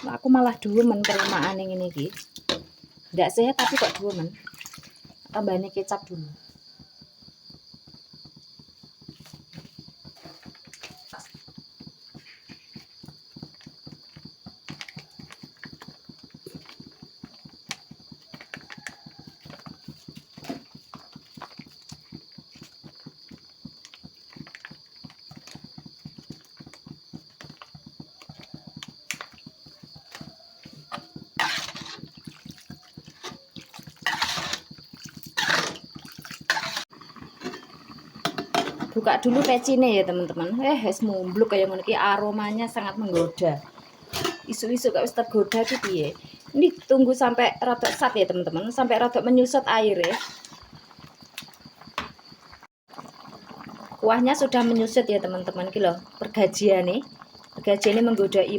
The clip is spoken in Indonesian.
Aku malah demen perimaan yang ini iki. Nggak sehat tapi kok demen. Tambahin kecap dulu. Buka dulu pecine ya teman-teman. Es mumbluk kayak ngono iki, aromanya sangat menggoda. Isu-isu gak wis tergoda iki piye? Ini tunggu sampai rada sat ya teman-teman, sampai rada menyusut air ya. Kuahnya sudah menyusut ya teman-teman, iki lho, pergajian nih. Pergajian ini menggoda